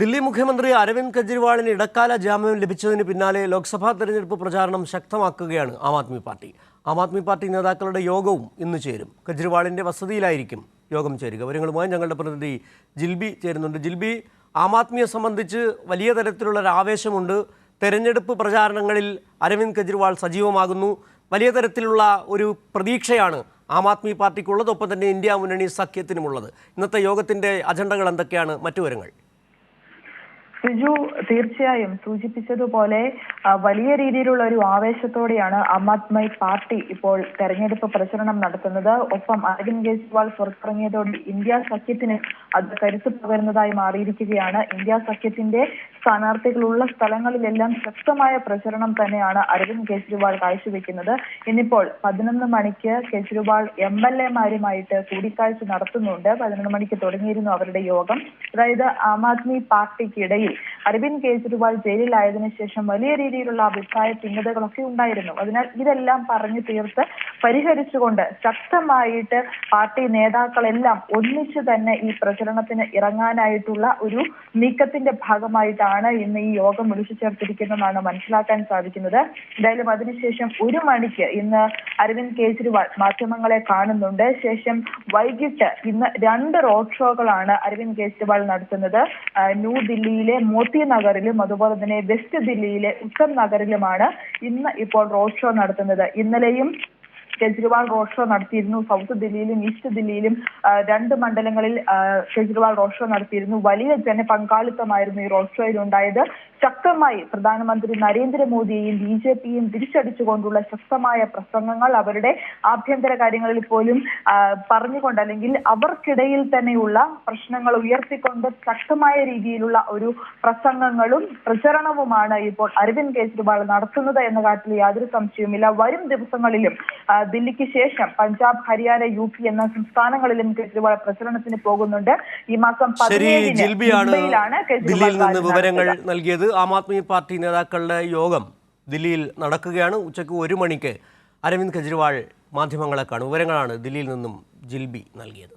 ദില്ലി മുഖ്യമന്ത്രി അരവിന്ദ് കെജ്രിവാളിന് ഇടക്കാല ജാമ്യം ലഭിച്ചതിന് പിന്നാലെ ലോക്സഭാ തെരഞ്ഞെടുപ്പ് പ്രചാരണം ശക്തമാക്കുകയാണ് ആം ആദ്മി പാർട്ടി. ആം ആദ്മി പാർട്ടി നേതാക്കളുടെ യോഗവും ഇന്ന് ചേരും. കെജ്രിവാളിന്റെ വസതിയിലായിരിക്കും യോഗം ചേരുക. വിവരങ്ങളുമായി ഞങ്ങളുടെ പ്രതിനിധി ജിൽബി ചേരുന്നുണ്ട്. ജിൽബി, ആം ആദ്മിയെ സംബന്ധിച്ച് വലിയ തരത്തിലുള്ള ഒരു ആവേശമുണ്ട്. തെരഞ്ഞെടുപ്പ് പ്രചാരണങ്ങളിൽ അരവിന്ദ് കെജ്രിവാൾ സജീവമാകുന്നു. വലിയ തരത്തിലുള്ള ഒരു പ്രതീക്ഷയാണ് ആം ആദ്മി പാർട്ടിക്കുള്ളത്, ഒപ്പം തന്നെ ഇന്ത്യ മുന്നണി സഖ്യത്തിനുമുള്ളത്. ഇന്നത്തെ യോഗത്തിന്റെ അജണ്ടകൾ എന്തൊക്കെയാണ്? മറ്റു വിവരങ്ങൾ? സിജു തീർച്ചയായും സൂചിപ്പിച്ചതുപോലെ വലിയ രീതിയിലുള്ള ഒരു ആവേശത്തോടെയാണ് ആം ആദ്മി പാർട്ടി ഇപ്പോൾ തെരഞ്ഞെടുപ്പ് പ്രചരണം നടത്തുന്നത്. ഒപ്പം അരവിന്ദ് കെജ്രിവാൾ പുറത്തിറങ്ങിയതോടെ ഇന്ത്യ സഖ്യത്തിന് അത് കരുത്ത് പകരുന്നതായി മാറിയിരിക്കുകയാണ്. ഇന്ത്യ സഖ്യത്തിന്റെ സ്ഥാനാർത്ഥികളുള്ള സ്ഥലങ്ങളിലെല്ലാം ശക്തമായ പ്രചരണം തന്നെയാണ് അരവിന്ദ് കെജ്രിവാൾ കാഴ്ചവെക്കുന്നത്. ഇന്നിപ്പോൾ 11 മണിക്ക് കെജ്രിവാൾ MLA-മാരുമായിട്ട് കൂടിക്കാഴ്ച നടത്തുന്നുണ്ട്. 11 മണിക്ക് തുടങ്ങിയിരുന്നു അവരുടെ യോഗം. അതായത് ആം ആദ്മി പാർട്ടിക്കിടയിൽ അരവിന്ദ് കെജ്രിവാൾ ജയിലിലായതിനു ശേഷം വലിയ രീതിയിലുള്ള അഭിപ്രായ ഭിന്നതകളൊക്കെ ഉണ്ടായിരുന്നു. അതിനാൽ ഇതെല്ലാം പറഞ്ഞു തീർത്ത് പരിഹരിച്ചുകൊണ്ട് ശക്തമായിട്ട് പാർട്ടി നേതാക്കളെല്ലാം ഒന്നിച്ചു തന്നെ ഈ പ്രചരണത്തിന് ഇറങ്ങാനായിട്ടുള്ള ഒരു നീക്കത്തിന്റെ ഭാഗമായിട്ടാണ് ഇന്ന് ഈ യോഗം വിളിച്ചു ചേർത്തിരിക്കുന്നതെന്നാണ് മനസ്സിലാക്കാൻ സാധിക്കുന്നത്. എന്തായാലും അതിനുശേഷം 1 മണിക്ക് ഇന്ന് അരവിന്ദ് കെജ്രിവാൾ മാധ്യമങ്ങളെ കാണുന്നുണ്ട്. ശേഷം വൈകിട്ട് ഇന്ന് 2 റോഡ് ഷോകളാണ് അരവിന്ദ് കെജ്രിവാൾ നടത്തുന്നത്. ന്യൂദില്ലിയിലെ മോത്തി നഗറിലും അതുപോലെ തന്നെ വെസ്റ്റ് ദില്ലിയിലെ ഉത്തം നഗറിലുമാണ് ഇന്ന് ഇപ്പോൾ റോഡ് ഷോ നടത്തുന്നത്. ഇന്നലെയും കെജ്രിവാൾ റോഡ് ഷോ നടത്തിയിരുന്നു. സൗത്ത് ദില്ലിയിലും ഈസ്റ്റ് ദില്ലിയിലും 2 മണ്ഡലങ്ങളിൽ കെജ്രിവാൾ റോഡ് ഷോ നടത്തിയിരുന്നു. വലിയ ജനപങ്കാളിത്തമായിരുന്നു ഈ റോഡ് ഷോയിൽ ഉണ്ടായത്. ശക്തമായി പ്രധാനമന്ത്രി നരേന്ദ്രമോദിയെയും BJP-യും തിരിച്ചടിച്ചുകൊണ്ടുള്ള ശക്തമായ പ്രസംഗങ്ങൾ, അവരുടെ ആഭ്യന്തര കാര്യങ്ങളിൽ പോലും പറഞ്ഞുകൊണ്ട് അല്ലെങ്കിൽ അവർക്കിടയിൽ തന്നെയുള്ള പ്രശ്നങ്ങൾ ഉയർത്തിക്കൊണ്ട് ശക്തമായ രീതിയിലുള്ള ഒരു പ്രസംഗങ്ങളും പ്രചരണവുമാണ് ഇപ്പോൾ അരവിന്ദ് കെജ്രിവാൾ നടത്തുന്നത് എന്ന കാര്യത്തിൽ യാതൊരു സംശയവുമില്ല. വരും ദിവസങ്ങളിലും ദില്ലിക്ക് ശേഷം പഞ്ചാബ്, ഹരിയാന, UP എന്ന സംസ്ഥാനങ്ങളിലും കെജ്രിവാൾ പ്രചരണത്തിന് പോകുന്നുണ്ട്. ഈ മാസം 17-ന് മുംബൈയിലാണ് ദില്ലിയിൽ നിന്ന് വിവരങ്ങൾ നൽകിയത്. ആം ആദ്മി പാർട്ടി നേതാക്കളുടെ യോഗം ദില്ലിയിൽ നടക്കുകയാണ്. ഉച്ചയ്ക്ക് 1 മണിക്ക് അരവിന്ദ് കെജ്രിവാൾ മാധ്യമങ്ങളെ കാണും. വിവരങ്ങളാണ് ദില്ലിയിൽ നിന്നും ജിൽബി നൽകിയത്.